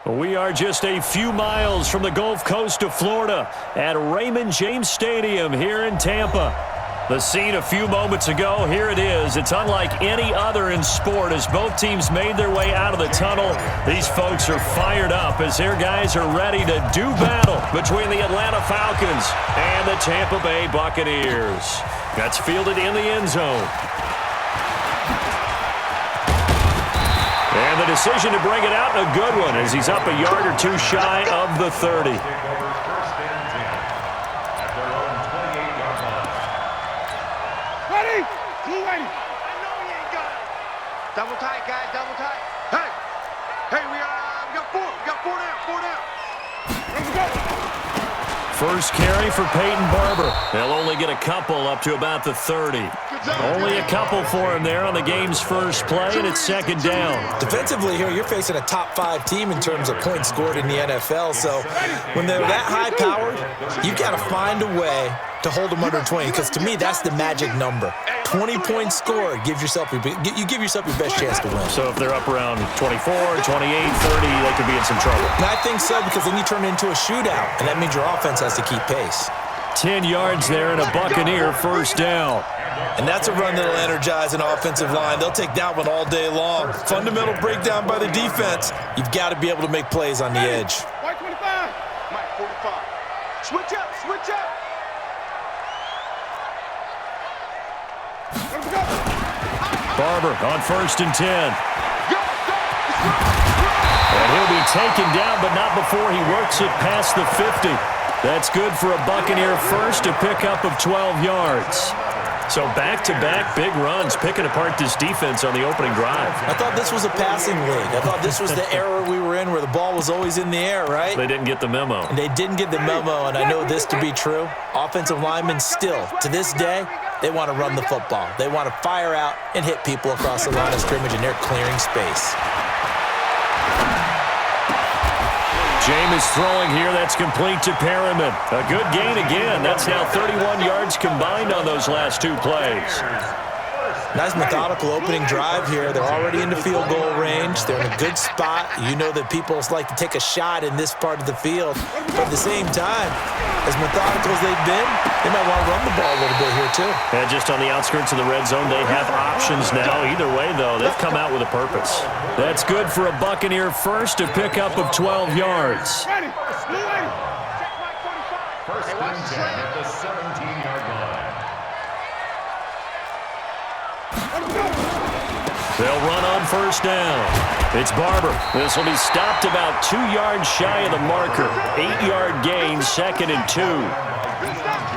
We are just a few miles from the Gulf Coast of Florida at Raymond James Stadium here in Tampa. The scene a few moments ago, here it is. It's unlike any other in sport as both teams made their way out of the tunnel. These folks are fired up as their guys are ready to do battle between the Atlanta Falcons and the Tampa Bay Buccaneers. That's fielded in the end zone. And the decision to bring it out, a good one, as he's up a yard or two shy of the 30. Ready? Blue ready. I know he ain't got it. Double tight, guys, double tight. Hey, we got four. We got four down. Let's go. First carry for Peyton Barber. They'll only get a couple up to about the 30. Only a couple for him there on the game's first play, and it's second down. Defensively here, you're facing a top-5 team in terms of points scored in the NFL. So when they're that high-powered, you've got to find a way to hold them under 20, because to me, that's the magic number. 20 points scored, you give yourself your best chance to win. So if they're up around 24, 28, 30, they could be in some trouble. And I think so, because then you turn it into a shootout, and that means your offense has to keep pace. 10 yards there and a Buccaneer first down. And that's a run that'll energize an offensive line. They'll take that one all day long. Fundamental breakdown by the defense. You've got to be able to make plays on the edge. Mike 25. Mike 45. Switch up. Barber on first and 10. And he'll be taken down, but not before he works it past the 50. That's good for a Buccaneer first, a pickup of 12 yards. So back-to-back big runs, picking apart this defense on the opening drive. I thought this was a passing league. I thought this was the era we were in where the ball was always in the air, right? They didn't get the memo. And they didn't get the memo, and I know this to be true. Offensive linemen still, to this day, they want to run the football. They want to fire out and hit people across the line of scrimmage, and they're clearing space. Jameis throwing here. That's complete to Perriman. A good gain again. That's now 31 yards combined on those last two plays. Nice methodical opening drive here. They're already in the field goal range. They're in a good spot. You know that people like to take a shot in this part of the field. But at the same time, as methodical as they've been, they might want to run the ball a little bit here too. And just on the outskirts of the red zone, they have options now. Either way, though, they've come out with a purpose. That's good for a Buccaneer first, a pickup of 12 yards. Ready. First and 10 at the 17-yard line. They'll run on first down. It's Barber. This will be stopped about 2 yards shy of the marker. 8-yard gain, second and 2.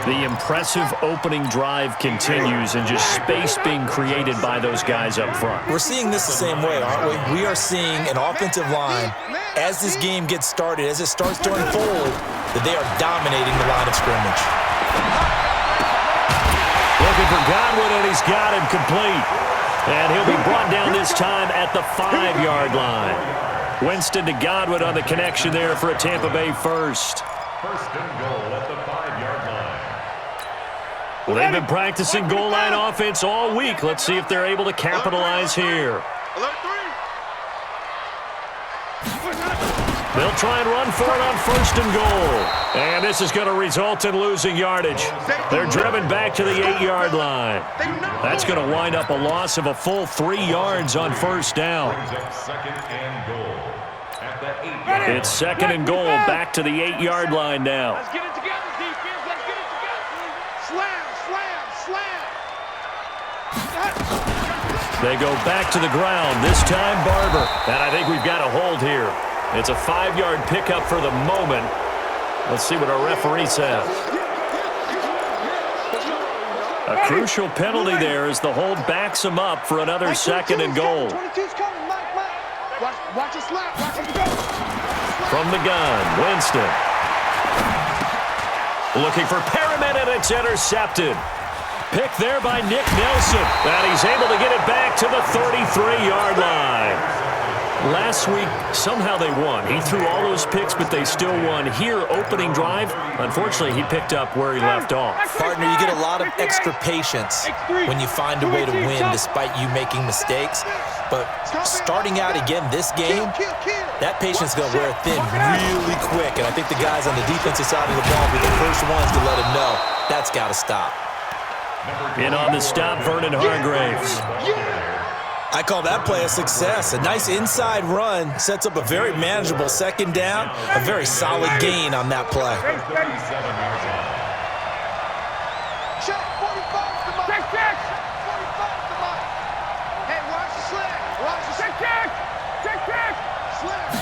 The impressive opening drive continues and just space being created by those guys up front. We're seeing this the same way, aren't we? We are seeing an offensive line, as this game gets started, as it starts to unfold, that they are dominating the line of scrimmage. Looking for Godwin, and he's got him complete. And he'll be brought down this time at the 5-yard line. Winston to Godwin on the connection there for a Tampa Bay first. First and goal at the 5-yard line. Well, they've been practicing goal line offense all week. Let's see if they're able to capitalize here. They'll try and run for it on first and goal. And this is going to result in losing yardage. They're driven back to the 8-yard line. That's going to wind up a loss of a full 3 yards on first down. Second and goal at the 8-yard line. It's second and goal back to the 8-yard line now. Let's get it together, defense. Let's get it together. Slam. They go back to the ground, this time Barber. And I think we've got a hold here. It's a 5-yard pickup for the moment. Let's see what our referee says. A crucial penalty there as the hold backs him up for another second and goal. 22's coming, Mike. Watch it slap. Watch it go. From the gun, Winston. Looking for Perriman, and it's intercepted. Picked there by Nick Nelson. And he's able to get it back to the 33-yard line. Last week, somehow they won. He threw all those picks, but they still won. Here, opening drive, unfortunately, he picked up where he left off. Partner, you get a lot of extra patience when you find a way to win despite you making mistakes. But starting out again this game, that patience is going to wear thin really quick. And I think the guys on the defensive side of the ball will be the first ones to let him know that's got to stop. In on the stop, Vernon Hargraves. I call that play a success. A nice inside run sets up a very manageable second down, a very solid gain on that play. Check, 45 to Mike. Check. 45 to Mike. Hey, watch the slant. Watch the slant. Check. Slant.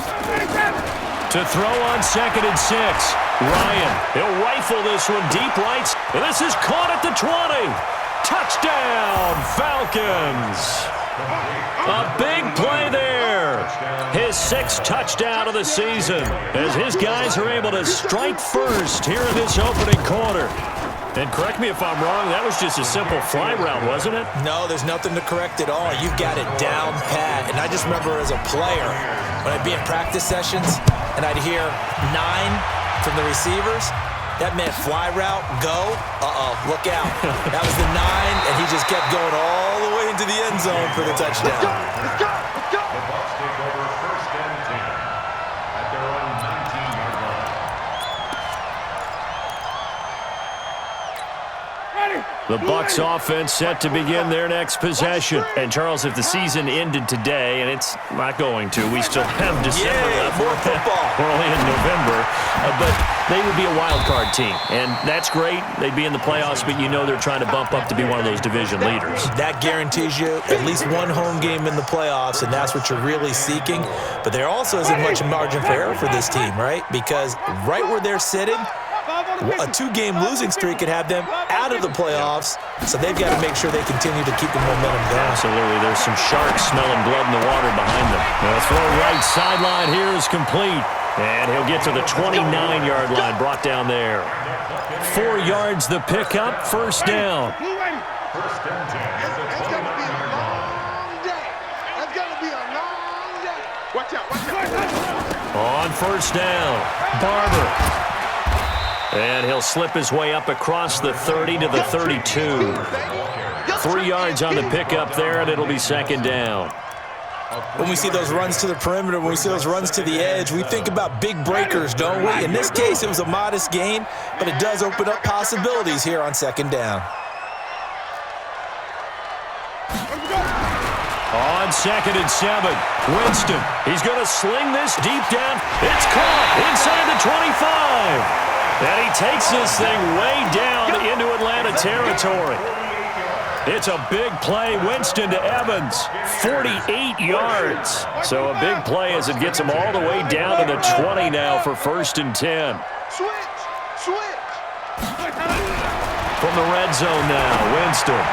To throw on 2nd and 6. Ryan, he'll rifle this one deep right. And this is caught at the 20. Touchdown, Falcons. A big play there. His 6th touchdown of the season as his guys are able to strike first here in this opening quarter. And correct me if I'm wrong, that was just a simple fly route, wasn't it? No, there's nothing to correct at all. You've got it down pat. And I just remember as a player, when I'd be in practice sessions and I'd hear 9 from the receivers, that meant fly route, go, look out. That was the 9, and he just kept going all the way into the end zone for the touchdown. Let's go. The Bucs take over 1st and 10 at their own 19-yard line. The Bucs offense set to begin their next possession. And, Charles, if the season ended today, and it's not going to, we still have December left. More football. We're only in November. But they would be a wild card team. And that's great. They'd be in the playoffs, but you know they're trying to bump up to be one of those division leaders. That guarantees you at least one home game in the playoffs, and that's what you're really seeking. But there also isn't much margin for error for this team, right? Because right where they're sitting, a 2-game losing streak could have them out of the playoffs, so they've got to make sure they continue to keep the momentum going. Absolutely. There's some sharks smelling blood in the water behind them. The throw right sideline here is complete, and he'll get to the 29-yard line, brought down there. 4 yards the pickup, 1st down. 1st and 10 at the 29-yard line. That's going to be a long day. Watch out. On 1st down, Barber. And he'll slip his way up across the 30 to the 32. 3 yards on the pickup there, and it'll be 2nd down. When we see those runs to the perimeter, when we see those runs to the edge, we think about big breakers, don't we? In this case, it was a modest gain, but it does open up possibilities here on 2nd down. On 2nd and 7, Winston. He's going to sling this deep down. It's caught inside the 25. And he takes this thing way down into Atlanta territory. It's a big play. Winston to Evans, 48 yards. So a big play as it gets him all the way down to the 20 now for 1st and 10. Switch. From the red zone now, Winston.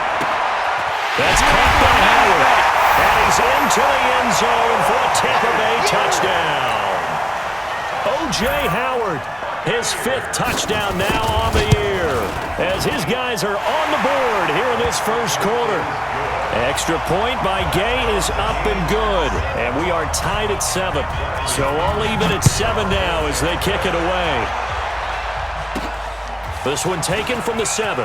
That's caught by Howard. And he's into the end zone for a Tampa Bay touchdown. O.J. Howard. His 5th touchdown now on the year as his guys are on the board here in this 1st quarter. Extra point by Gay is up and good, and we are tied at 7. So all even at 7 now as they kick it away. This one taken from the 7.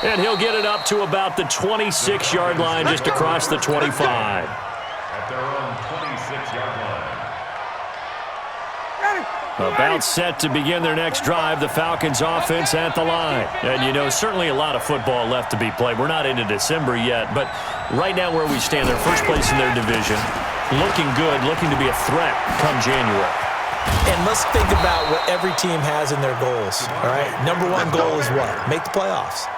And he'll get it up to about the 26-yard line just across the 25. At their own 26-yard line. About set to begin their next drive, the Falcons offense at the line. And, you know, certainly a lot of football left to be played. We're not into December yet, but right now where we stand, they're first place in their division, looking good, looking to be a threat come January. And let's think about what every team has in their goals, all right? Number 1 goal is what? Make the playoffs.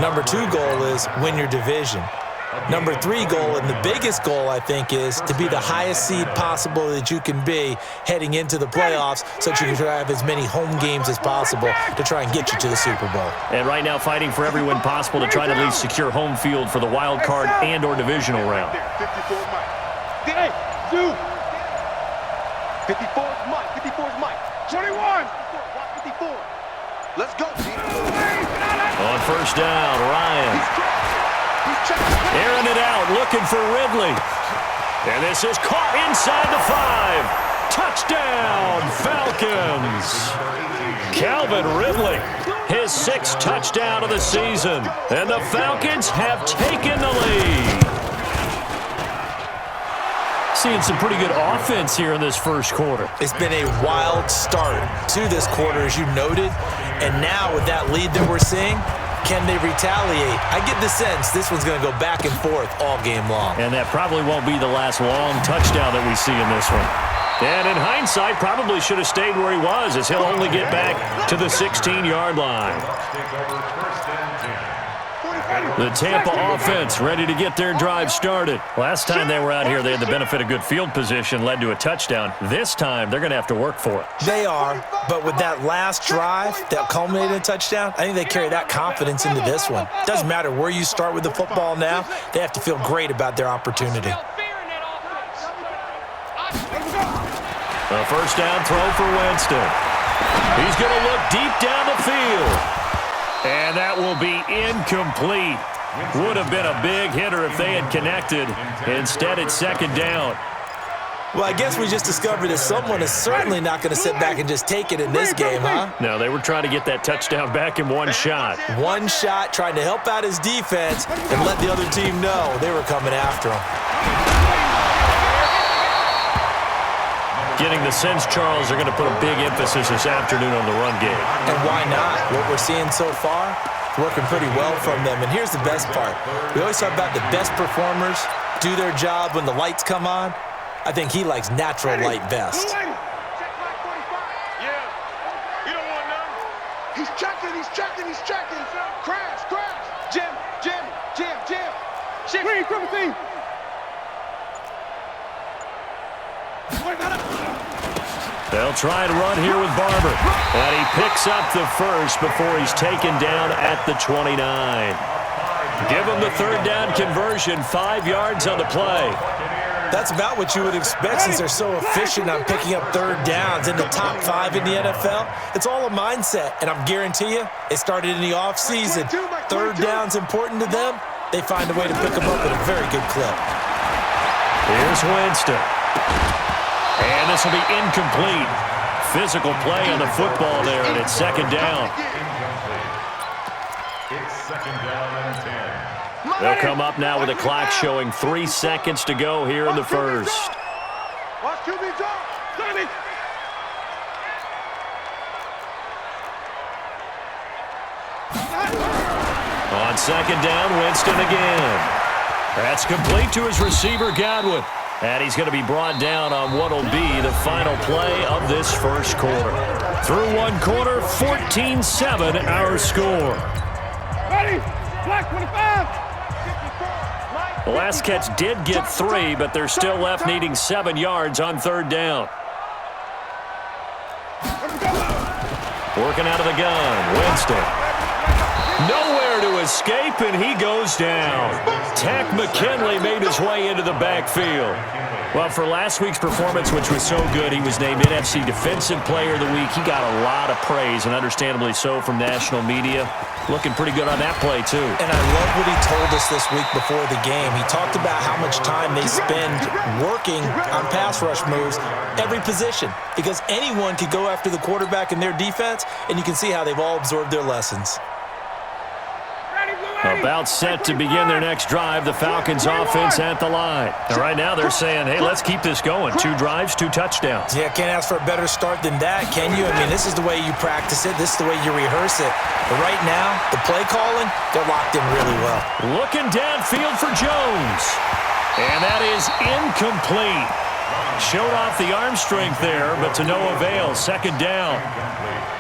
Number 2 goal is win your division. Number 3 goal, and the biggest goal, I think, is to be the highest seed possible that you can be heading into the playoffs so that you can have as many home games as possible to try and get you to the Super Bowl. And right now fighting for every win possible to try to at least secure home field for the wild card and or divisional round. 54 Mike. Hey, dude. 54 is Mike. 54 is Mike. 21. 54. Let's go, team. On 1st down, Ryan. Airing it out, looking for Ridley. And this is caught inside the 5. Touchdown, Falcons. Calvin Ridley, his 6th touchdown of the season. And the Falcons have taken the lead. Seeing some pretty good offense here in this first quarter. It's been a wild start to this quarter, as you noted. And now with that lead that we're seeing, can they retaliate? I get the sense this one's going to go back and forth all game long. And that probably won't be the last long touchdown that we see in this one. And in hindsight, probably should have stayed where he was, as he'll only get back to the 16-yard line. The Tampa offense ready to get their drive started. Last time they were out here, they had the benefit of good field position, led to a touchdown. This time, they're going to have to work for it. They are, but with that last drive that culminated in a touchdown, I think they carry that confidence into this one. Doesn't matter where you start with the football now, they have to feel great about their opportunity. A first down throw for Winston. He's going to look deep down the field. And that will be incomplete. Would have been a big hitter if they had connected. Instead, it's second down. Well, I guess we just discovered that someone is certainly not going to sit back and just take it in this game, huh? No, they were trying to get that touchdown back in one shot. One shot, trying to help out his defense and let the other team know they were coming after him. Getting the sense, Charles, they're going to put a big emphasis this afternoon on the run game. And why not? What we're seeing so far, working pretty well from them. And here's the best part. We always talk about the best performers do their job when the lights come on. I think he likes natural light best. Yeah. You don't want none. He's checking. Crash. Jim. Shit. Green, Timothy. They'll try and run here with Barber. And he picks up the first before he's taken down at the 29. Give him the third down conversion, 5 yards on the play. That's about what you would expect since they're so efficient on picking up third downs in the top 5 in the NFL. It's all a mindset, and I'm guarantee you, it started in the offseason. Third down's important to them. They find a way to pick them up at a very good clip. Here's Winston. And this will be incomplete. Physical play on the football there, and it's second down. It's second down and 10. They'll come up now with a clock showing 3 seconds to go here in the first. Watch QB drop. On second down, Winston again. That's complete to his receiver, Godwin. And he's going to be brought down on what will be the final play of this first quarter. Through one quarter, 14-7 our score. Ready? Black 25. The last catch did get 3, but they're still left needing 7 yards on third down. Working out of the gun, Winston. Nowhere to escape, and he goes down. Tack McKinley made his way into the backfield. Well, for last week's performance, which was so good, he was named NFC Defensive Player of the Week. He got a lot of praise, and understandably so, from national media. Looking pretty good on that play, too. And I love what he told us this week before the game. He talked about how much time they spend working on pass rush moves, every position, because anyone could go after the quarterback in their defense, and you can see how they've all absorbed their lessons. About set to begin their next drive, the Falcons offense at the line. And right now they're saying, hey, let's keep this going. 2 drives, 2 touchdowns. Yeah, can't ask for a better start than that, can you? I mean, this is the way you practice it. This is the way you rehearse it. But right now, the play calling, they're locked in really well. Looking downfield for Jones. And that is incomplete. Showed off the arm strength there, but to no avail. Second down.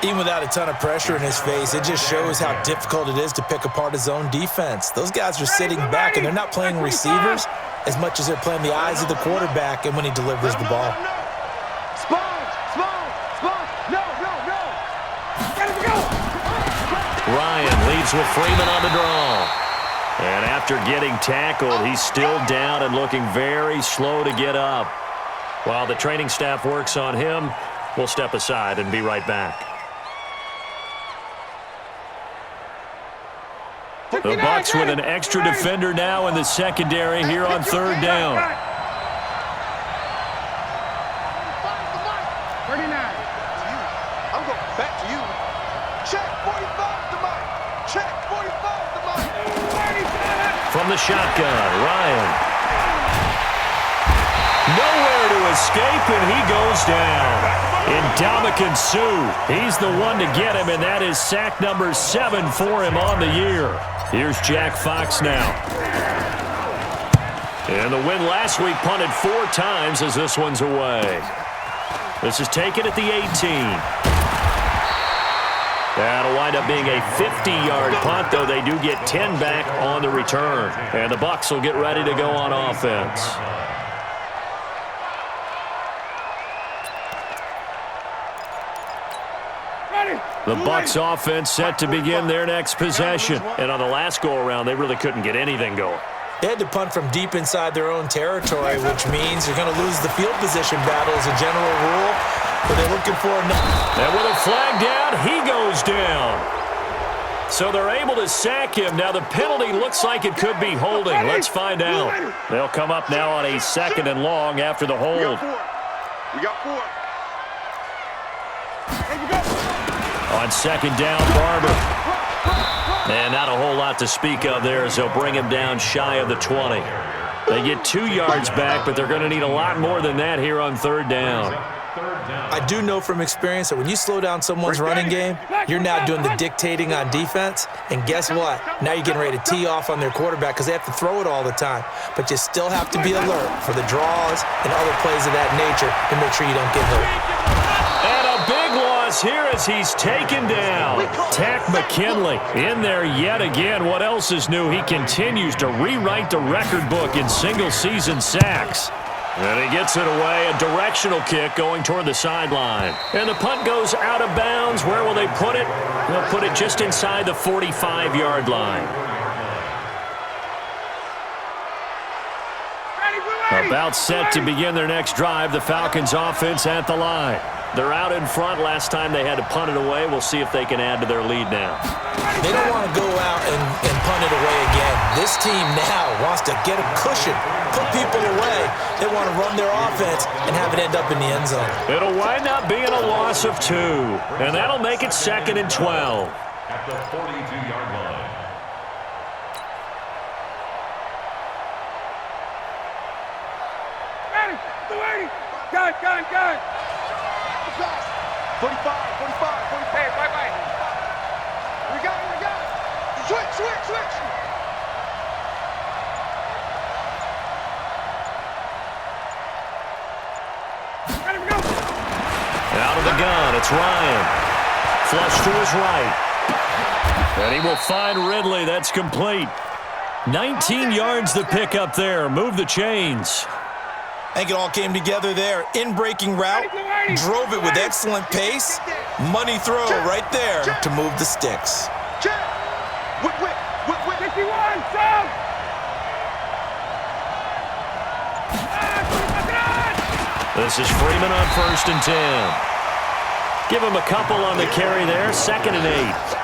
Even without a ton of pressure in his face, it just shows how difficult it is to pick apart his own defense. Those guys are sitting back, and they're not playing receivers as much as they're playing the eyes of the quarterback and when he delivers the ball. Ryan leads with Freeman on the draw. And after getting tackled, he's still down and looking very slow to get up. While the training staff works on him, we'll step aside and be right back. The Bucs with an extra defender now in the secondary here on third down. 39. I'm going back to you. Check 45 to Mike. Check 45 to Mike. From the shotgun, Ryan. Nowhere to escape, and he goes down. Ndamukong Suh, he's the one to get him, and that is sack number 7 for him on the year. Here's Jack Fox now. And the win last week punted 4 times as this one's away. This is taken at the 18. That'll wind up being a 50-yard punt, though they do get 10 back on the return. And the Bucs will get ready to go on offense. The Bucs offense set to begin their next possession. And on the last go-around, they really couldn't get anything going. They had to punt from deep inside their own territory, which means you're going to lose the field position battle as a general rule. But they're looking for enough. And with a flag down, he goes down. So they're able to sack him. Now the penalty looks like it could be holding. Let's find out. They'll come up now on a 2nd and long after the hold. We got 4. On 2nd down, Barber. And not a whole lot to speak of there as they'll bring him down shy of the 20. They get 2 yards back, but they're going to need a lot more than that here on 3rd down. I do know from experience that when you slow down someone's running game, you're now doing the dictating on defense. And guess what? Now you're getting ready to tee off on their quarterback because they have to throw it all the time. But you still have to be alert for the draws and other plays of that nature to make sure you don't get hurt. And a big loss here as he's taken down. Tack McKinley in there yet again. What else is new? He continues to rewrite the record book in single-season sacks. And he gets it away, a directional kick going toward the sideline. And the punt goes out of bounds. Where will they put it? They'll put it just inside the 45-yard line. About set to begin their next drive, the Falcons offense at the line. They're out in front. Last time they had to punt it away. We'll see if they can add to their lead now. They don't want to go out and punt it away again. This team now wants to get a cushion, put people away. They want to run their offense and have it end up in the end zone. It'll wind up being a loss of 2, and that'll make it 2nd and 12. At the 42-yard line. Gun. 45. Hey, bye. We got it. Switch. Out of the gun, it's Ryan. Flush to his right. And he will find Ridley. That's complete. 19 yards to pick up there. Move the chains. I think it all came together there. In-breaking route, drove it with excellent pace. Money throw right there to move the sticks. Check. Whip. 51, Sam. This is Freeman on 1st and 10. Give him a couple on the carry there. 2nd and 8.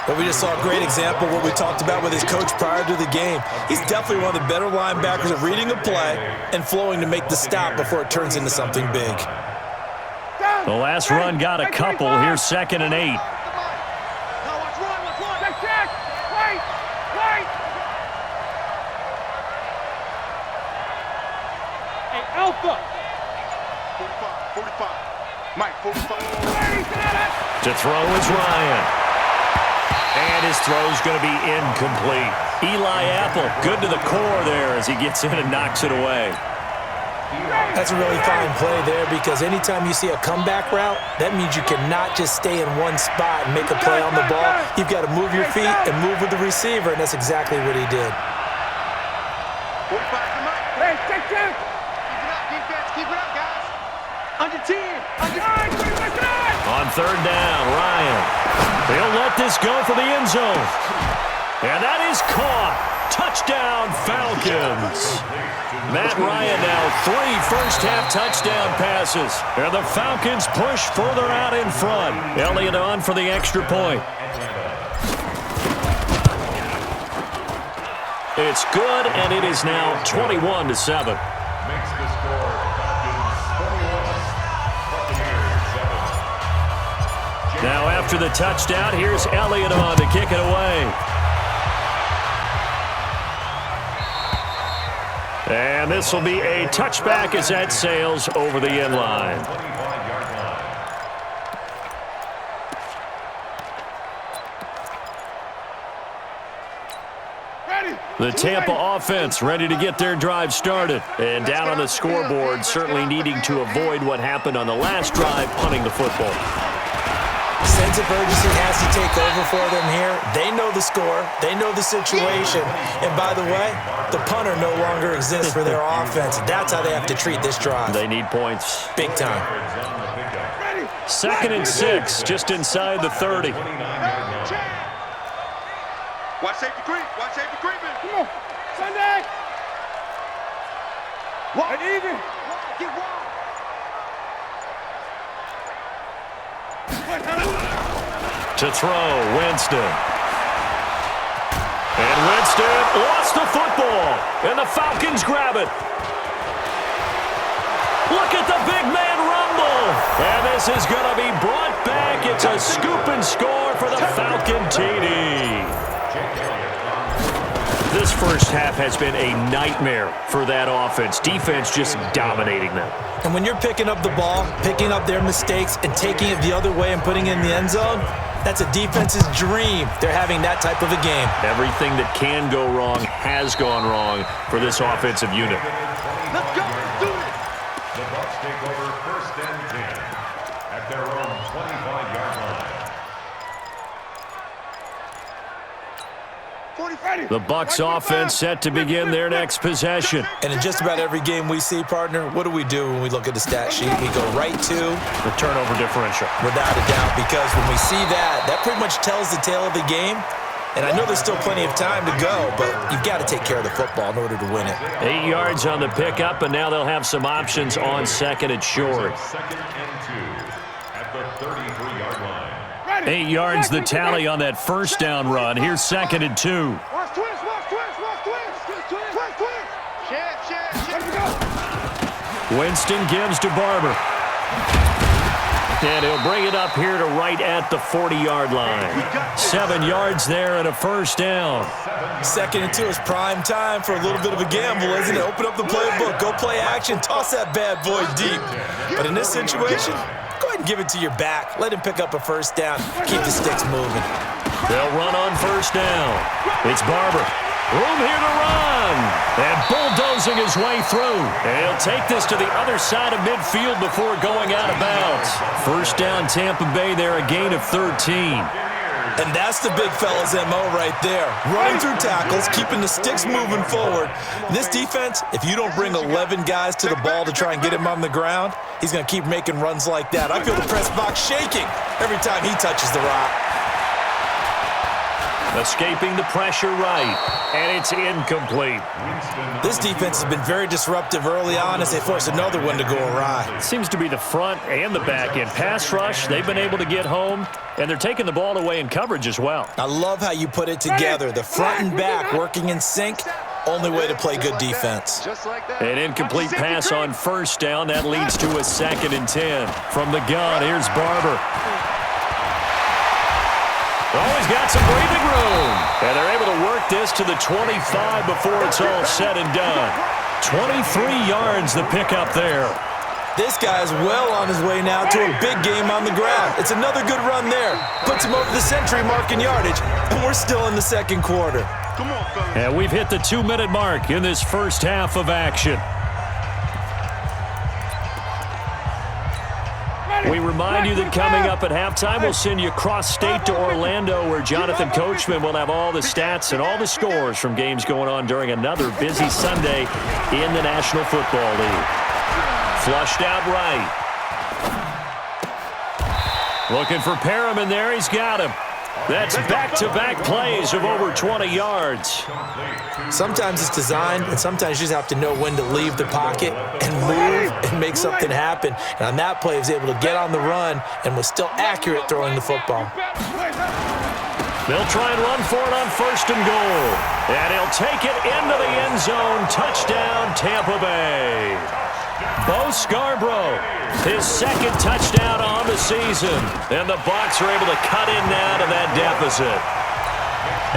But we just saw a great example of what we talked about with his coach prior to the game. He's definitely one of the better linebackers at reading a play and flowing to make the stop before it turns into something big. The last run got a couple. Here's 2nd and 8. Now watch run. Check. Wait. Hey, Alpha. 45. Mike, 45. To throw is Ryan. And his throw's going to be incomplete. Eli Apple, good to the core there as he gets in and knocks it away. That's a really fine play there because anytime you see a comeback route, that means you cannot just stay in one spot and make a play on the ball. You've got to move your feet and move with the receiver, and that's exactly what he did. 45 to Mike. Hey, check. Keep it up, defense. Keep it up, guys. Under 10. On 3rd down, Ryan. He'll let this go for the end zone. And that is caught. Touchdown, Falcons. Matt Ryan now 3 first-half touchdown passes. And the Falcons push further out in front. Elliott on for the extra point. It's good, and it is now 21-7. Makes the score Falcons 21, Buccaneers 7. Now after the touchdown, here's Elliott on to kick it away. And this will be a touchback as that sails over the end line. 25-yard line. The Tampa offense ready to get their drive started. And down on the scoreboard, certainly needing to avoid what happened on the last drive, punting the football. Sense of urgency has to take over for them here. They know the score. They know the situation. And by the way, the punter no longer exists for their offense. That's how they have to treat this drive. They need points. Big time. 2nd and 6, just inside the 30. Watch safety creep. Watch safety creeping. Come on. Sunday. Wide even. Get wide. To throw, Winston. And Winston lost the football. And the Falcons grab it. Look at the big man rumble. And this is going to be brought back. It's a scoop and score for the Falcon TD. This first half has been a nightmare for that offense. Defense just dominating them. And when you're picking up the ball, picking up their mistakes, and taking it the other way and putting it in the end zone, that's a defense's dream. They're having that type of a game. Everything that can go wrong has gone wrong for this offensive unit. Let's go. Let's do it. The Bucs take over 1st and 10 at their own 25-yard line. The Bucs offense set to begin their next possession. And in just about every game we see, partner, what do when we look at the stat sheet? We go right to The turnover differential. without a doubt, because when we see that, that pretty much tells the tale of the game. And I know there's still plenty of time to go, but you've got to take care of the football in order to win it. 8 yards on the pickup, and now they'll have some options on 2nd and short. 2nd and 2 at the 33-yard line. 8 yards the tally on that first down run. Here's 2nd and 2. Watch twist. Watch twist. Watch twist. Twist. Twist. Shit. Let's go. Winston gives to Barber. And he'll bring it up here to right at the 40-yard line. 7 yards there and a first down. 2nd and 2 is prime time for a little bit of a gamble, isn't it? Open up the playbook, go play action, toss that bad boy deep. But in this situation, go ahead and give it to your back. Let him pick up a first down. Keep the sticks moving. They'll run on first down. It's Barber. Room here to run. And bulldozing his way through. And he'll take this to the other side of midfield before going out of bounds. First down Tampa Bay there, a gain of 13. And that's the big fella's MO right there. Running through tackles, keeping the sticks moving forward. This defense, if you don't bring 11 guys to the ball to try and get him on the ground, he's going to keep making runs like that. I feel the press box shaking every time he touches the rock. Escaping the pressure right, and it's incomplete. This defense has been very disruptive early on as they force another one to go awry. Seems to be the front and the back end. Pass rush, they've been able to get home, and they're taking the ball away in coverage as well. I love how you put it together. The front and back working in sync, only way to play good defense. Just like that. An incomplete pass on first down. That leads to a 2nd and 10. From the gun, here's Barber. Oh, he's got some breathing room. And they're able to work this to the 25 before it's all said and done. 23 yards the pickup there. This guy's well on his way now to a big game on the ground. It's another good run there. Puts him over the century mark in yardage, and we're still in the 2nd quarter. Come on, fellas. And we've hit the 2-minute mark in this first half of action. We remind you that coming up at halftime, we'll send you cross-state to Orlando, where Jonathan Coachman will have all the stats and all the scores from games going on during another busy Sunday in the National Football League. Flushed out right. Looking for Perriman there. He's got him. That's back-to-back plays of over 20 yards. Sometimes it's designed, and sometimes you just have to know when to leave the pocket and move and make something happen. And on that play, he was able to get on the run and was still accurate throwing the football. They'll try and run for it on 1st and goal. And he'll take it into the end zone. Touchdown, Tampa Bay. Bo Scarborough, his 2nd touchdown on the season. And the Bucs are able to cut in now to that deficit.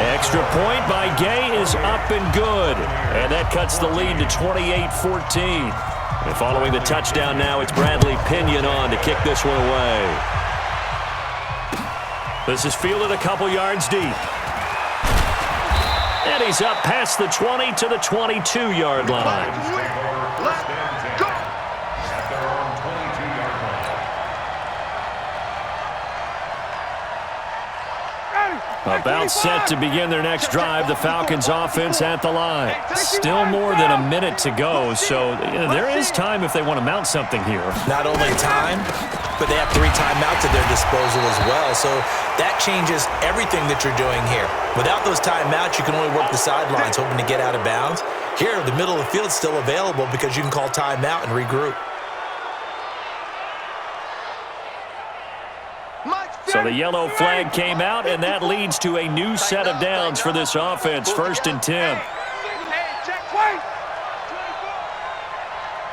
Extra point by Gay is up and good. And that cuts the lead to 28-14. And following the touchdown now, it's Bradley Pinion on to kick this one away. This is fielded a couple yards deep. And he's up past the 20 to the 22-yard line. About set to begin their next drive, the Falcons offense at the line. Still more than a minute to go, so there is time if they want to mount something here. Not only time, but they have 3 timeouts at their disposal as well, so that changes everything that you're doing here. Without those timeouts, you can only work the sidelines, hoping to get out of bounds. Here, the middle of the field is still available because you can call timeout and regroup. So the yellow flag came out, and that leads to a new set of downs for this offense. 1st and 10.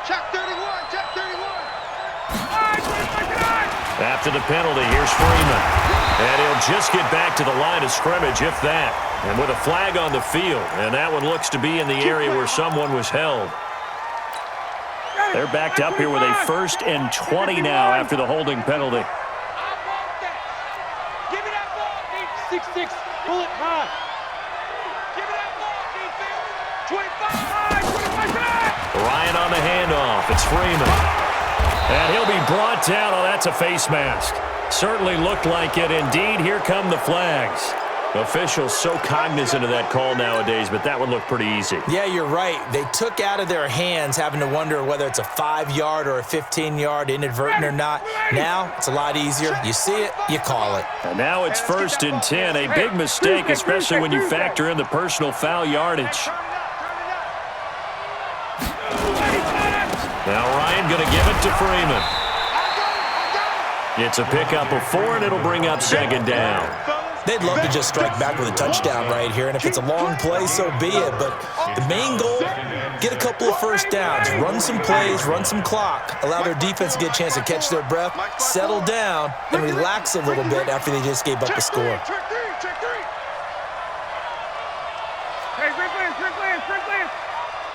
Check 31. Check 31. After the penalty, here's Freeman. And he'll just get back to the line of scrimmage, if that. And with a flag on the field, and that one looks to be in the area where someone was held. They're backed up here with a 1st and 20 now after the holding penalty. 6-6, pull it high. Give it that ball, defense. 25, Ryan on the handoff. It's Freeman. And he'll be brought down. Oh, that's a face mask. Certainly looked like it. Indeed, here come the flags. Officials so cognizant of that call nowadays, but that one looked pretty easy. Yeah, you're right. They took out of their hands having to wonder whether it's a 5-yard or a 15-yard, inadvertent or not. Now, it's a lot easier. You see it, you call it. And now it's 1st and 10. A big mistake, especially when you factor in the personal foul yardage. Now Ryan going to give it to Freeman. It's a pickup of 4, and it'll bring up 2nd down. They'd love to just strike back with a touchdown right here, and if it's a long play, so be it. But the main goal, get a couple of 1st downs, run some plays, run some clock, allow their defense to get a chance to catch their breath, settle down, and relax a little bit after they just gave up the score. Check 3. Hey, Rick Lance.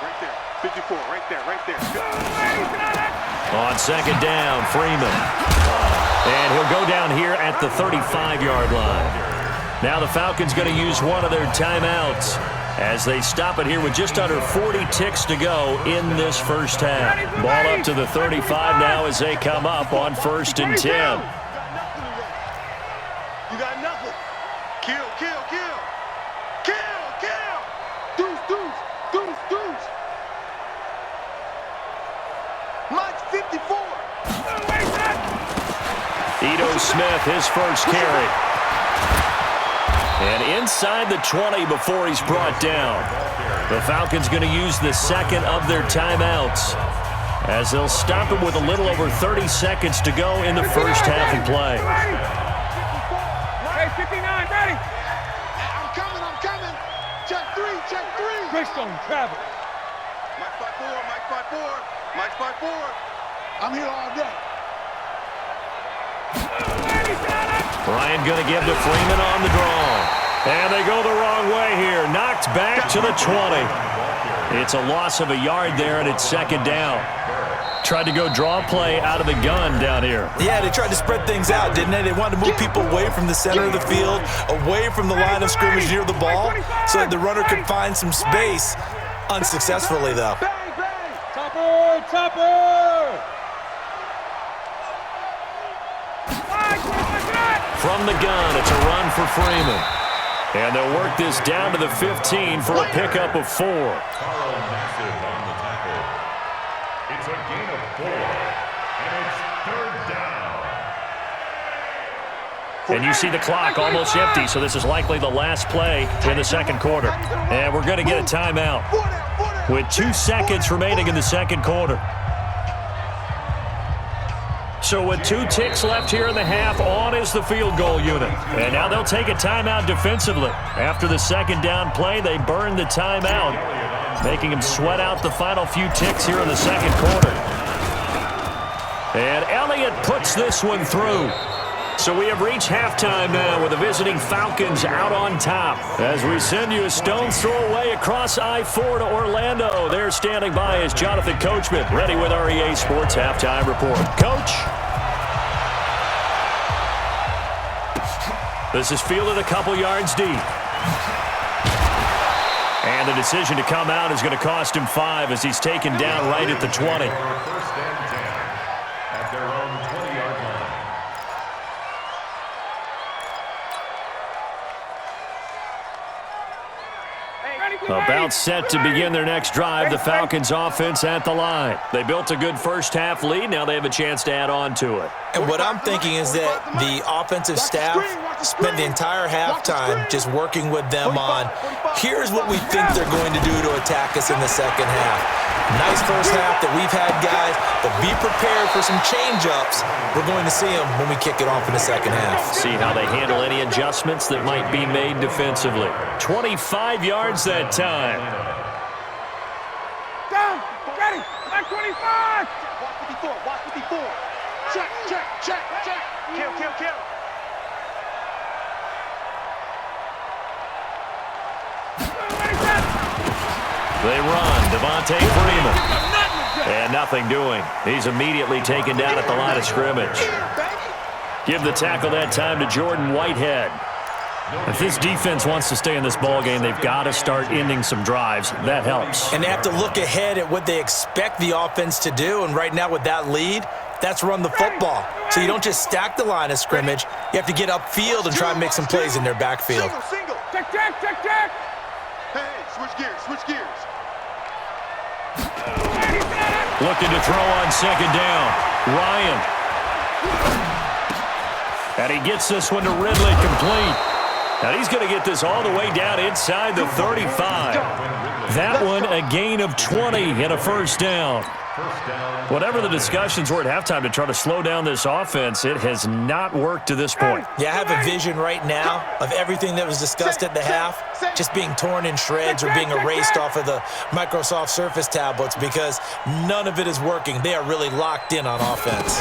Right there, 54, right there. On 2nd down, Freeman. And he'll go down here at the 35-yard line. Now the Falcons going to use one of their timeouts as they stop it here with just under 40 ticks to go in this 1st half. Ball up to the 35 now as they come up on 1st and 10. You got nothing. Kill. Deuce. Mike 54. Ito Smith, his 1st carry. And inside the 20 before he's brought down. The Falcons going to use the 2nd of their timeouts as they'll stop it with a little over 30 seconds to go in the 1st half of play. Hey, 59, ready. I'm coming. Check 3. Greystone travel. Mike 5-4. I'm here all day. Ryan going to give to Freeman on the draw. And they go the wrong way here. Knocked back to the 20. It's a loss of a yard there, and it's 2nd down. Tried to go draw play out of the gun down here. Yeah, they tried to spread things out, didn't they? They wanted to move people away from the center of the field, away from the line of scrimmage near the ball, so that the runner could find some space. Unsuccessfully, though. Topper! From the gun, it's a run for Freeman. And they'll work this down to the 15 for a pickup of 4. It's a gain of 4, and it's 3rd down. And you see the clock almost empty, so this is likely the last play in the 2nd quarter. And we're going to get a timeout with 2 seconds remaining in the 2nd quarter. So with 2 ticks left here in the half, on is the field goal unit. And now they'll take a timeout defensively. After the second down play, they burn the timeout, making them sweat out the final few ticks here in the second quarter. And Elliott puts this one through. So we have reached halftime now with the visiting Falcons out on top. As we send you a stone's throw away across I-4 to Orlando. There standing by is Jonathan Coachman, ready with our EA Sports Halftime Report. Coach? This is fielded a couple yards deep. And the decision to come out is going to cost him 5 as he's taken down right at the 20. About set to begin their next drive, the Falcons offense at the line. They built a good first half lead. Now they have a chance to add on to it. And what I'm thinking is that the offensive staff spent the entire halftime just working with them on, here's what we think they're going to do to attack us in the second half. Nice first half that we've had, guys, but be prepared for some change-ups. We're going to see them when we kick it off in the second half. See how they handle any adjustments that might be made defensively. 25 yards that time. Down, ready, back 25. Watch 54. Check. Kill. They run, Devontae Freeman. And nothing doing. He's immediately taken down at the line of scrimmage. Give the tackle that time to Jordan Whitehead. If this defense wants to stay in this ballgame, they've got to start ending some drives. That helps. And they have to look ahead at what they expect the offense to do. And right now with that lead, that's run the football. So you don't just stack the line of scrimmage. You have to get upfield and try and make some plays in their backfield. Single. Check. Hey, switch gears. Looking to throw on second down. Ryan. And he gets this one to Ridley complete. And he's going to get this all the way down inside the 35. That one a gain of 20 and a first down. Whatever the discussions were at halftime to try to slow down this offense, it has not worked to this point. Yeah, I have a vision right now of everything that was discussed at the half just being torn in shreds or being erased off of the Microsoft Surface tablets because none of it is working. They are really locked in on offense.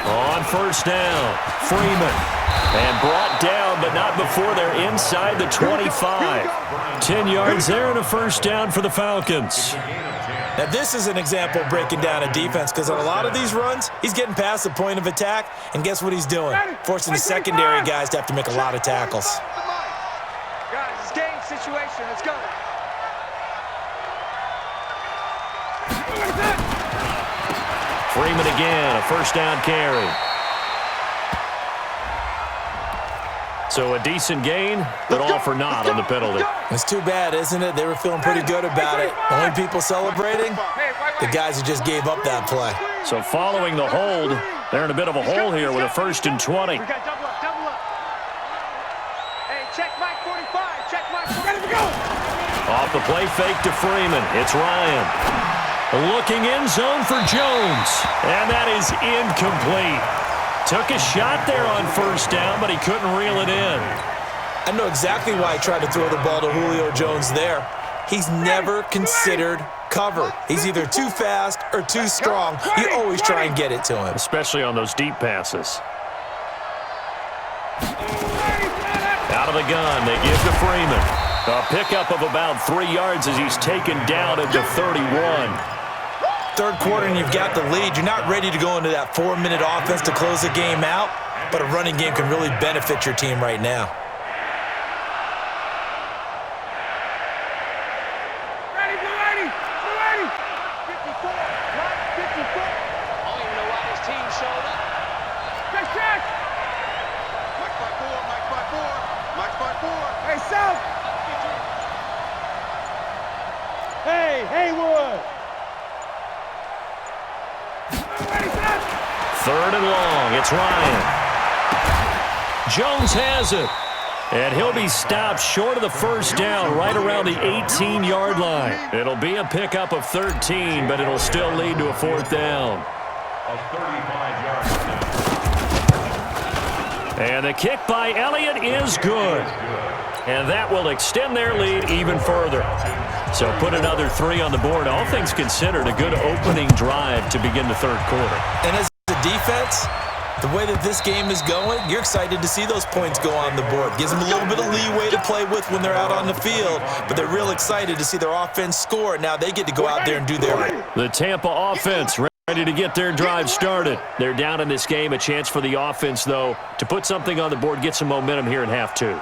On first down, Freeman. And brought down, but not before they're inside the 25. 10 yards there and a first down for the Falcons. Now, this is an example of breaking down a defense because on a lot of these runs, he's getting past the point of attack, and guess what he's doing? Forcing the secondary guys to have to make a lot of tackles. Guys, it's game situation. Let's go. Freeman again, a first down carry. So a decent gain, but all for naught on the penalty. It's too bad, isn't it? They were feeling pretty good about it. The only people celebrating, the guys who just gave up that play. So following the hold, they're in a bit of a hole here with a 1st and 20. We got double up. Hey, check Mike 45. Check Mike 45. Ready to go. Off the play fake to Freeman. It's Ryan. Looking end zone for Jones. And that is incomplete. Took a shot there on first down, but he couldn't reel it in. I know exactly why he tried to throw the ball to Julio Jones there. He's never considered cover. He's either too fast or too strong. You always try and get it to him. Especially on those deep passes. Out of the gun, they give to Freeman. A pickup of about 3 yards as he's taken down at the 31. Third quarter and you've got the lead. You're not ready to go into that 4-minute offense to close the game out, but a running game can really benefit your team right now. Ready, blue 80. 54. Right, 54. I don't even know why this team showed up. Check. Mike 5-4. Hey, South. Hey, Haywood. 3rd and long. It's Ryan. Jones has it. And he'll be stopped short of the first down right around the 18-yard line. It'll be a pickup of 13, but it'll still lead to a 4th down. of 35 yards now. And the kick by Elliott is good. And that will extend their lead even further. So put another 3 on the board. All things considered, a good opening drive to begin the third quarter. And as a defense, the way that this game is going, you're excited to see those points go on the board. Gives them a little bit of leeway to play with when they're out on the field, but they're real excited to see their offense score. Now they get to go out there and do their work. The Tampa offense ready to get their drive started. They're down in this game. A chance for the offense, though, to put something on the board, get some momentum here in half 2.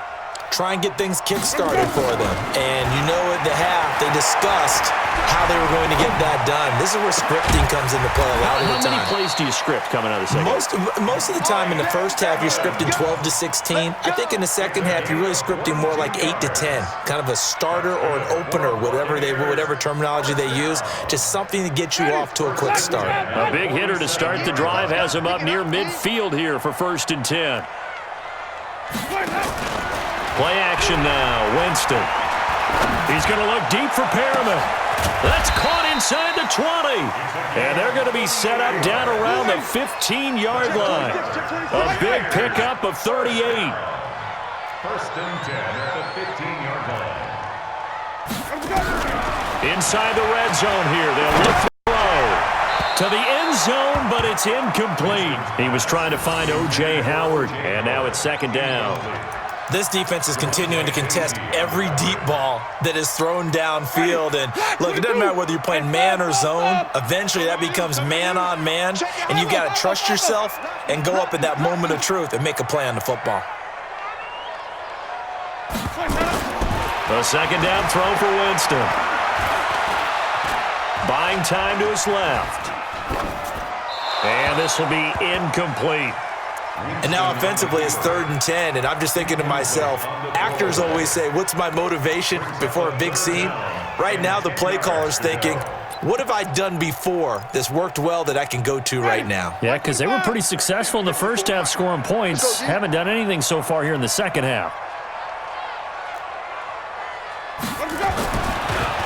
Try and get things kick-started for them. And you know at the half, they discussed how they were going to get that done. This is where scripting comes into play a lot of the time. How many plays do you script coming out of the second? Most of the time in the first half, you're scripting 12 to 16. I think in the second half, you're really scripting more like 8 to 10. Kind of a starter or an opener, whatever terminology they use. Just something to get you off to a quick start. A big hitter to start the drive has him up near midfield here for 1st and 10. Play action now, Winston. He's going to look deep for Perriman. That's caught inside the 20. And they're going to be set up down around the 15-yard line. A big pickup of 38. 1st and 10 at the 15-yard line. Inside the red zone here. They'll look to throw to the end zone, but it's incomplete. He was trying to find O.J. Howard, and now it's 2nd down. This defense is continuing to contest every deep ball that is thrown downfield. And look, it doesn't matter whether you're playing man or zone. Eventually, that becomes man on man. And you've got to trust yourself and go up at that moment of truth and make a play on the football. A 2nd down throw for Winston. Buying time to his left. And this will be incomplete. And now offensively, it's 3rd and 10, and I'm just thinking to myself, actors always say, what's my motivation before a big scene? Right now, the play caller's thinking, what have I done before that's worked well that I can go to right now? Yeah, because they were pretty successful in the first half scoring points. Haven't done anything so far here in the second half.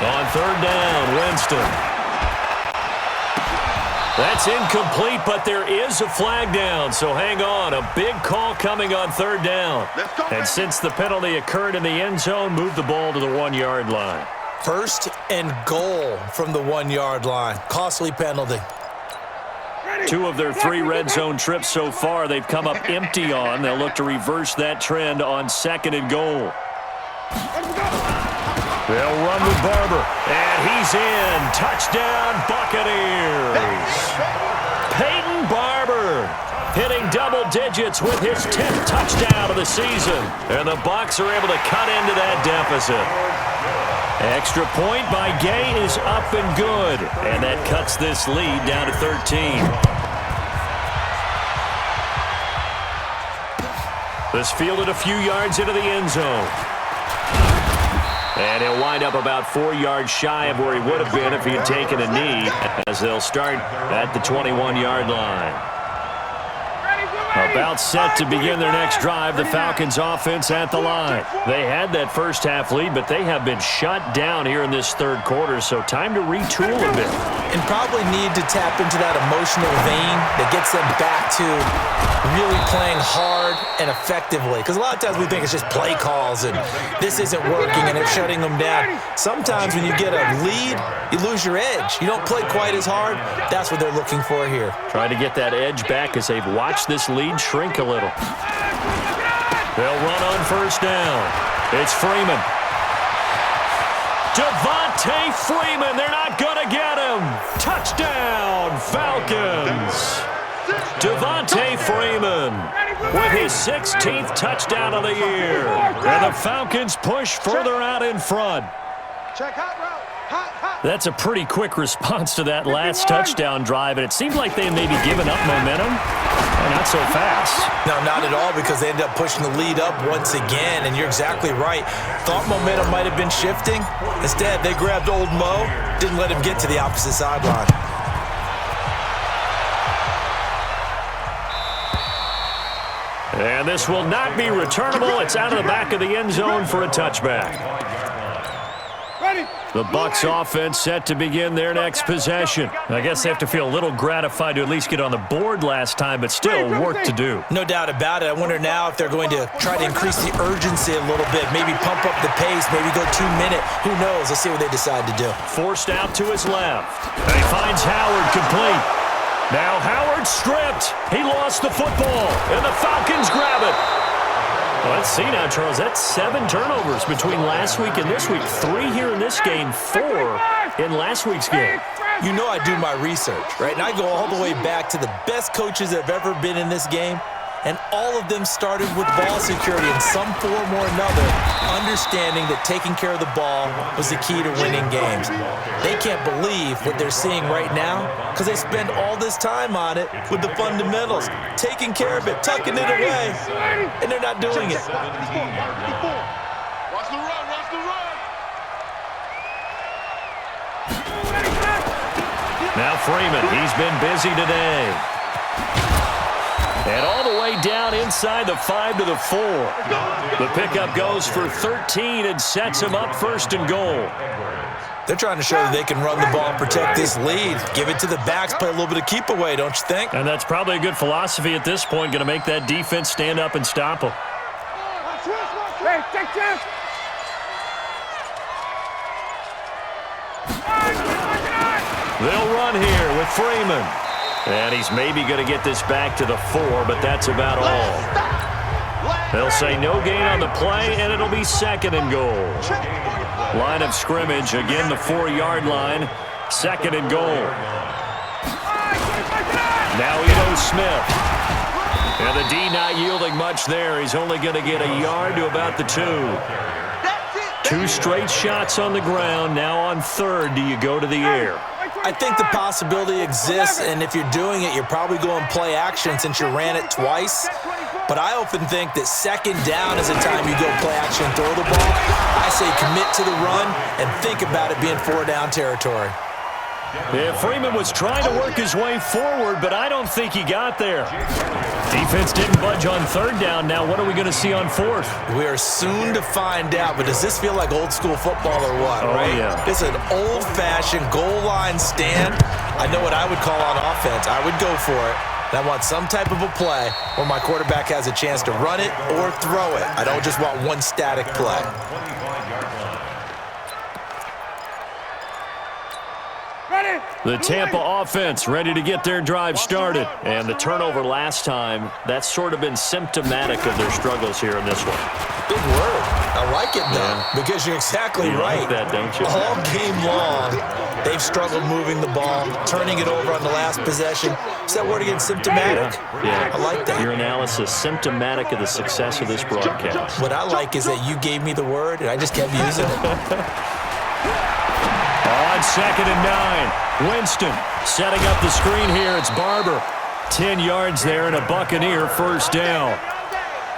On 3rd down, Winston. That's incomplete, but there is a flag down, so hang on. A big call coming on 3rd down. And since the penalty occurred in the end zone, move the ball to the 1-yard line. 1st and goal from the 1-yard line. Costly penalty. 2 of their 3 red zone trips so far, they've come up empty on. They'll look to reverse that trend on 2nd and goal. They'll run with Barber, and he's in. Touchdown, Buccaneers. Peyton Barber hitting double digits with his 10th touchdown of the season. And the Bucs are able to cut into that deficit. Extra point by Gay is up and good. And that cuts this lead down to 13. This fielded a few yards into the end zone. And he'll wind up about 4 yards shy of where he would have been if he had taken a knee, as they'll start at the 21-yard line. About set to begin their next drive, the Falcons offense at the line. They had that first half lead, but they have been shut down here in this third quarter, so time to retool a bit. And probably need to tap into that emotional vein that gets them back to really playing hard and effectively. Because a lot of times we think it's just play calls and this isn't working and it's shutting them down. Sometimes when you get a lead, you lose your edge. You don't play quite as hard. That's what they're looking for here. Trying to get that edge back as they've watched this lead shrink a little. They'll run on 1st down. It's Freeman. Devontae Freeman, they're not going to get him. Touchdown, Falcons. Devontae Freeman with his 16th touchdown of the year. And the Falcons push further out in front. Check hot route. Hot. That's a pretty quick response to that last touchdown drive, and it seemed like they had maybe given up momentum. Not so fast. No, not at all, because they ended up pushing the lead up once again, and you're exactly right. Thought momentum might have been shifting. Instead, they grabbed old Mo, didn't let him get to the opposite sideline. And this will not be returnable. It's out of the back of the end zone for a touchback. Ready. The Bucs offense set to begin their next possession. I guess they have to feel a little gratified to at least get on the board last time, but still work to do. No doubt about it. I wonder now if they're going to try to increase the urgency a little bit, maybe pump up the pace, maybe go 2 minute. Who knows? Let's see what they decide to do. Forced out to his left. And he finds Howard complete. Now Howard stripped. He lost the football, and the Falcons grab it. Well, let's see now, Charles. That's 7 turnovers between last week and this week. 3 here in this game, 4 in last week's game. You know I do my research, right? And I go all the way back to the best coaches that have ever been in this game, and all of them started with ball security in some form or another, understanding that taking care of the ball was the key to winning games. They can't believe what they're seeing right now because they spend all this time on it with the fundamentals, taking care of it, tucking it away, and they're not doing it. Watch the run, watch the run. Now Freeman, he's been busy today. And all the way down inside the 5 to the 4. The pickup goes for 13 and sets him up 1st and goal. They're trying to show that they can run the ball and protect this lead. Give it to the backs, play a little bit of keep away, don't you think? And that's probably a good philosophy at this point, going to make that defense stand up and stop them. Hey, take this. They'll run here with Freeman. And he's maybe going to get this back to the 4, but that's about all. They'll say no gain on the play, and it'll be 2nd and goal. Line of scrimmage, again the 4-yard line, 2nd and goal. Now Ito Smith. And the D not yielding much there. He's only going to get a yard to about the 2. 2 straight shots on the ground. Now on 3rd, do you go to the air? I think the possibility exists, and if you're doing it, you're probably going play action since you ran it twice. But I often think that 2nd down is the time you go play action and throw the ball. I say commit to the run and think about it being 4-down territory. Yeah, Freeman was trying to work his way forward, but I don't think he got there. Defense didn't budge on 3rd down. Now what are we going to see on 4th? We are soon to find out, but does this feel like old school football or what, right? Yeah. It's an old-fashioned goal line stand. I know what I would call on offense. I would go for it. And I want some type of a play where my quarterback has a chance to run it or throw it. I don't just want one static play. The Tampa offense ready to get their drive started. And the turnover last time, that's sort of been symptomatic of their struggles here in this one. Big word. I like it, though, because you're exactly right. Like that, don't you? All game long, they've struggled moving the ball, turning it over on the last possession. Is that word again, symptomatic? Yeah. I like that. Your analysis, symptomatic of the success of this broadcast. What I like is that you gave me the word, and I just kept using it. On 2nd and 9, Winston setting up the screen here. It's Barber. 10 yards there and a Buccaneer 1st down.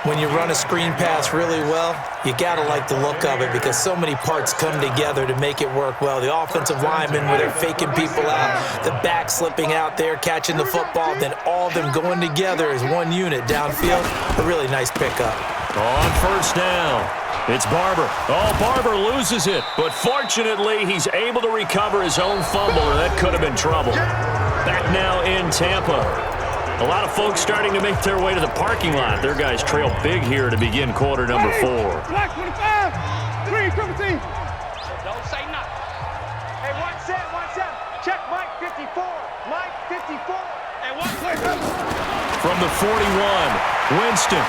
When you run a screen pass really well, you got to like the look of it because so many parts come together to make it work well. The offensive linemen where they're faking people out, the back slipping out there, catching the football, then all of them going together as one unit downfield. A really nice pickup. On 1st down, it's Barber. Oh, Barber loses it, but fortunately he's able to recover his own fumble, or that could have been trouble. Back now in Tampa. A lot of folks starting to make their way to the parking lot. Their guys trail big here to begin quarter number 4. Black 25, 3, triple team. Don't say nothing. Hey, 1 set. Check Mike 54. Mike 54. And 1 play. From the 41, Winston.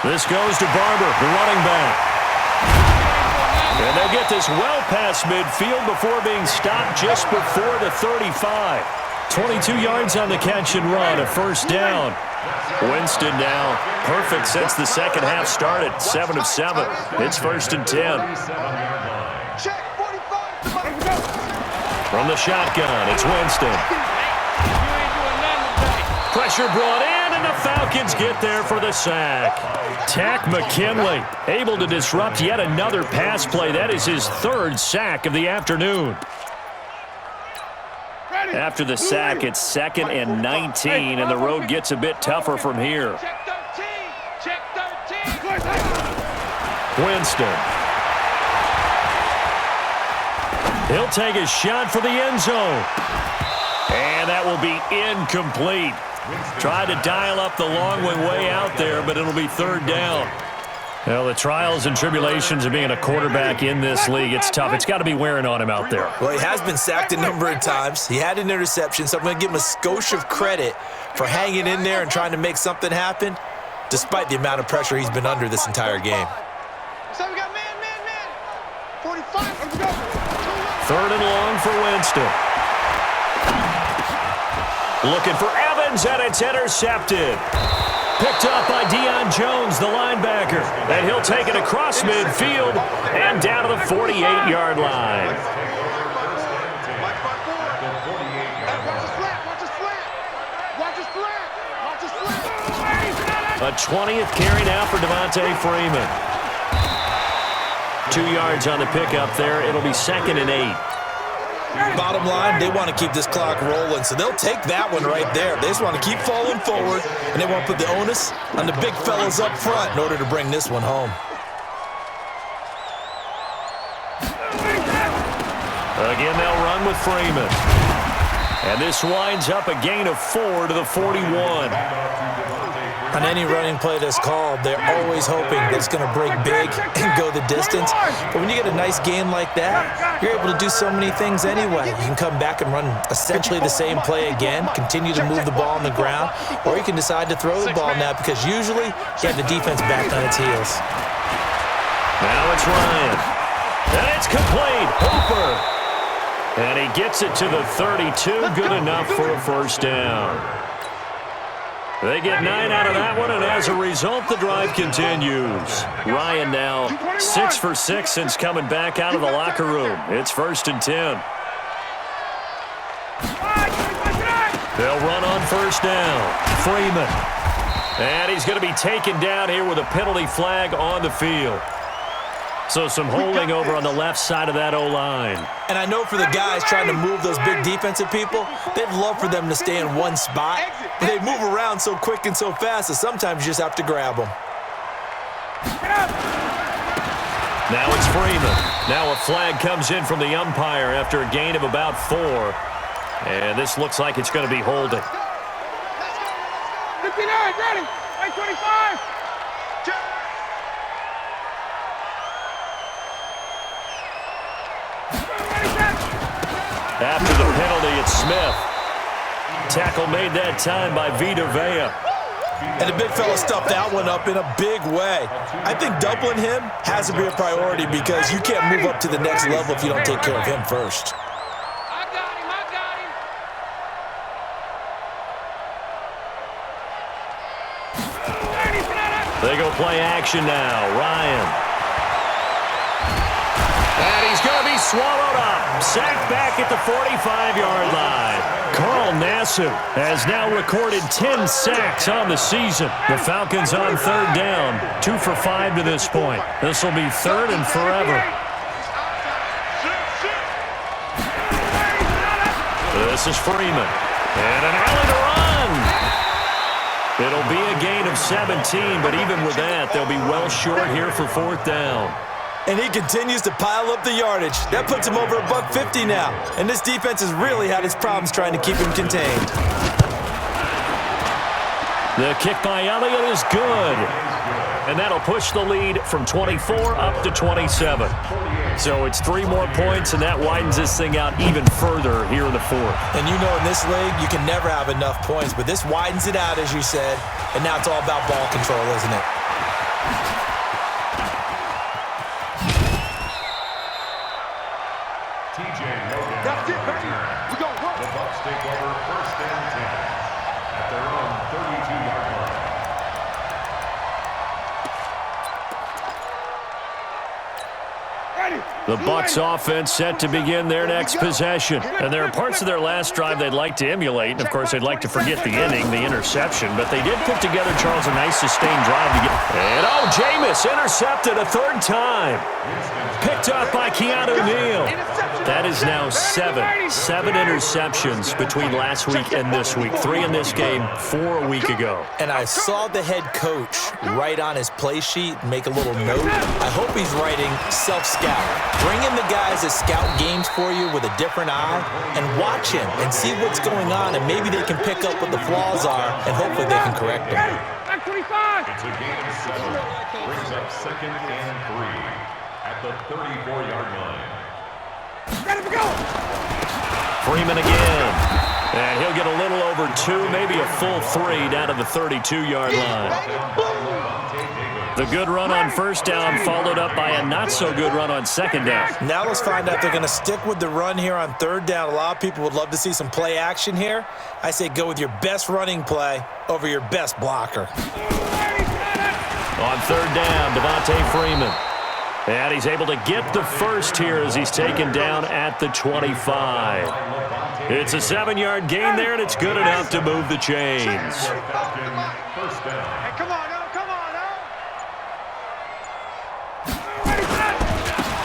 This goes to Barber, the running back. And they'll get this well past midfield before being stopped just before the 35. 22 yards on the catch and run, a 1st down. Winston now perfect since the 2nd half started, 7 of 7. It's 1st and 10. Check 45. From the shotgun, it's Winston. Pressure brought in, and the Falcons get there for the sack. Tack McKinley able to disrupt yet another pass play. That is his 3rd sack of the afternoon. After the sack, it's 2nd and 19, and the road gets a bit tougher from here. Check 13. Winston. He'll take a shot for the end zone. And that will be incomplete. Tried to dial up the long way out there, but it'll be third down. Well, the trials and tribulations of being a quarterback in this league, it's tough. It's got to be wearing on him out there. Well, he has been sacked a number of times. He had an interception, so I'm going to give him a skosh of credit for hanging in there and trying to make something happen, despite the amount of pressure he's been under this entire game. So we got man. 45, let's go. Third and long for Winston. Looking for Evans, and it's intercepted. Picked up by Deion Jones, the linebacker. And he'll take it across midfield and down to the 48-yard line. A 20th carry now for Devontae Freeman. 2 yards on the pickup there. It'll be 2nd and 8. Bottom line, they want to keep this clock rolling, so they'll take that one right there. They just want to keep falling forward, and they want to put the onus on the big fellas up front in order to bring this one home. Again, they'll run with Freeman. And this winds up a gain of 4 to the 41. On any running play that's called, they're always hoping that it's going to break big and go the distance. But when you get a nice gain like that, you're able to do so many things anyway. You can come back and run essentially the same play again, continue to move the ball on the ground, or you can decide to throw the ball now because usually you have the defense back on its heels. Now it's Ryan. And it's complete. Hooper. And he gets it to the 32. Good enough for a first down. They get 9 out of that one, and as a result, the drive continues. Ryan now 6 for 6 since coming back out of the locker room. It's 1st and 10. They'll run on first down. Freeman. And he's going to be taken down here with a penalty flag on the field. So some holding over on the left side of that O-line. And I know for the guys trying to move those big defensive people, they'd love for them to stay in one spot. But they move around so quick and so fast that sometimes you just have to grab them. Now it's Freeman. Now a flag comes in from the umpire after a gain of about 4. And this looks like it's going to be holding. 59, ready. 25. After the penalty, it's Smith. Tackle made that time by Vita Vea. And the big fella stuffed that one up in a big way. I think doubling him has to be a priority because you can't move up to the next level if you don't take care of him first. I got him. They go play action now. Ryan. And he's going to be swallowed up. Sacked back at the 45-yard line. Carl Nassib has now recorded 10 sacks on the season. The Falcons on third down. 2 for 5 to this point. This will be 3rd and forever. This is Freeman. And an alley to run. It'll be a gain of 17, but even with that, they'll be well short here for 4th down. And he continues to pile up the yardage. That puts him over $150 now. And this defense has really had its problems trying to keep him contained. The kick by Elliott is good. And that'll push the lead from 24 up to 27. So it's 3 more points, and that widens this thing out even further here in the 4th. And you know in this league, you can never have enough points. But this widens it out, as you said. And now it's all about ball control, isn't it? That's it, baby. We go work. The Bucs take over 1st and 10 at their own 32-yard line. The Bucs offense set to begin their next possession. And there are parts of their last drive they'd like to emulate. And, of course, they'd like to forget the inning, the interception. But they did put together, Charles, a nice sustained drive to get. And, Jameis intercepted a 3rd time. Picked up by Keanu Neal. That is now seven interceptions between last week and this week. 3 in this game, 4 a week ago. And I saw the head coach write on his play sheet, make a little note. I hope he's writing self-scout. Bring in the guys that scout games for you with a different eye and watch him and see what's going on, and maybe they can pick up what the flaws are, and hopefully they can correct them. It's a gain of 7. Brings up 2nd and 3 at the 34-yard line. Freeman again. And he'll get a little over 2, maybe a full 3 down to the 32-yard line. The good run on first down followed up by a not-so-good run on second down. Now let's find out if they're going to stick with the run here on third down. A lot of people would love to see some play action here. I say go with your best running play over your best blocker. On third down, Devontae Freeman. And he's able to get the first here as he's taken down at the 25. It's a 7-yard gain there, and it's good enough to move the chains. First down. Hey, come on now, come on now.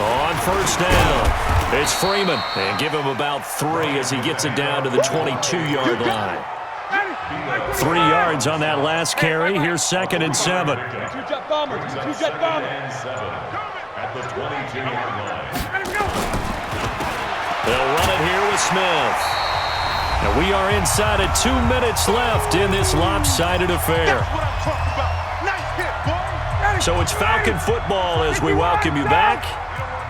On first down, it's Freeman. And give him about 3 as he gets it down to the 22-yard line. 3 yards on that last carry. Here's 2nd and 7. Two-jet bomber, two-jet bomber. And 7 at the 22-yard line. They'll run it here with Smith. And we are inside of 2 minutes left in this lopsided affair. That's what I'm talking about. Nice hit, boy. So it's Falcon football as we welcome you back.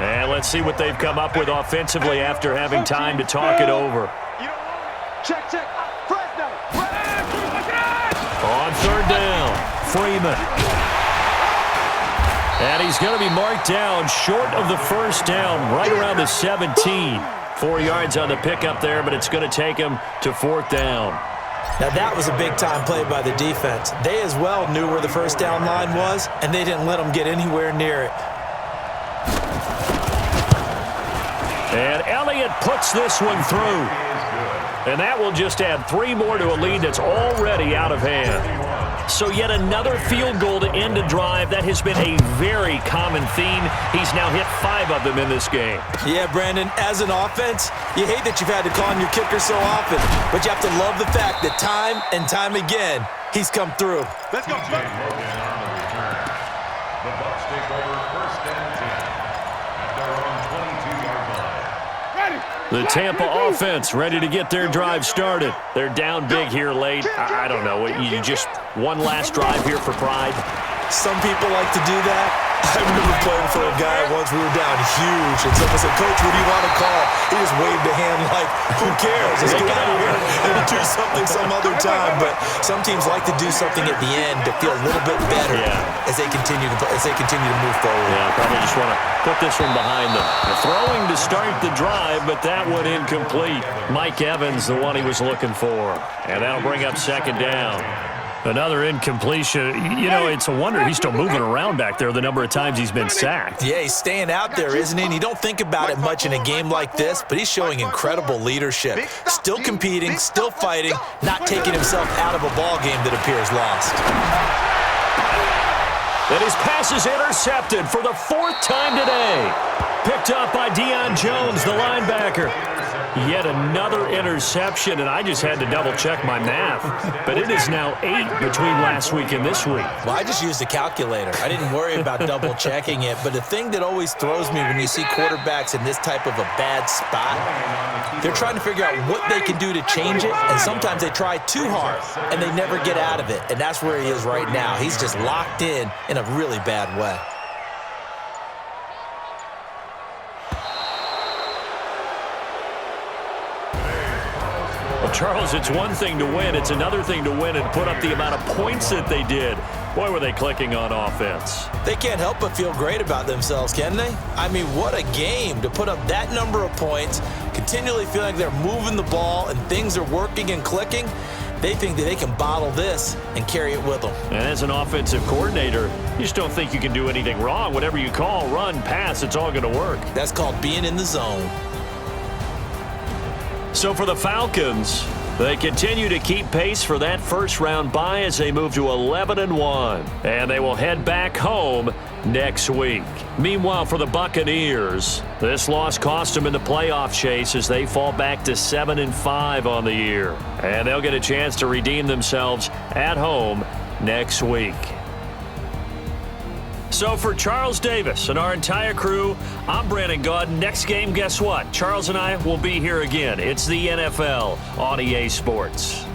And let's see what they've come up with offensively after having time to talk it over. Check, check. Fresno. On third down, Freeman. And he's going to be marked down short of the first down, right around the 17. 4 yards on the pickup there, but it's going to take him to 4th down. Now that was a big-time play by the defense. They as well knew where the first down line was, and they didn't let them get anywhere near it. And Elliott puts this one through. And that will just add 3 more to a lead that's already out of hand. So yet another field goal to end a drive. That has been a very common theme. He's now hit 5 of them in this game. Yeah, Brandon, as an offense, you hate that you've had to call on your kicker so often, but you have to love the fact that time and time again, he's come through. Let's go. The Bucs take over 1st and 10 at their own 22-yard line. The Tampa offense ready to get their drive started. They're down big here late. I don't know. You just one last drive here for pride? Some people like to do that. I remember playing for a guy once. We were down huge, and someone said, "Coach, what do you want to call?" He just waved a hand like, "Who cares? Let's get out of here and do something some other time." But some teams like to do something at the end to feel a little bit better as they continue to move forward. Yeah, probably just want to put this one behind them. The throwing to start the drive, but that one incomplete. Mike Evans, the one he was looking for, and that'll bring up 2nd down. Another incompletion. You know, it's a wonder he's still moving around back there the number of times he's been sacked. Yeah, he's staying out there, isn't he? And you don't think about it much in a game like this, but he's showing incredible leadership. Still competing, still fighting, not taking himself out of a ball game that appears lost. And his pass is intercepted for the 4th time today. Picked up by Deion Jones, the linebacker. Yet another interception, and I just had to double-check my math. But it is now 8 between last week and this week. Well, I just used a calculator. I didn't worry about double-checking it. But the thing that always throws me when you see quarterbacks in this type of a bad spot, they're trying to figure out what they can do to change it, and sometimes they try too hard, and they never get out of it. And that's where he is right now. He's just locked in a really bad way. Well, Charles, it's one thing to win. It's another thing to win and put up the amount of points that they did. Boy, were they clicking on offense. They can't help but feel great about themselves, can they? I mean, what a game to put up that number of points, continually feeling like they're moving the ball and things are working and clicking. They think that they can bottle this and carry it with them. And as an offensive coordinator, you just don't think you can do anything wrong. Whatever you call, run, pass, it's all going to work. That's called being in the zone. So for the Falcons, They continue to keep pace for that first-round bye as they move to 11-1, and they will head back home next week. Meanwhile, for the Buccaneers, this loss cost them in the playoff chase as they fall back to 7-5 on the year, and they'll get a chance to redeem themselves at home next week. So for Charles Davis and our entire crew, I'm Brandon Gaudin. Next game, guess what? Charles and I will be here again. It's the NFL on EA Sports.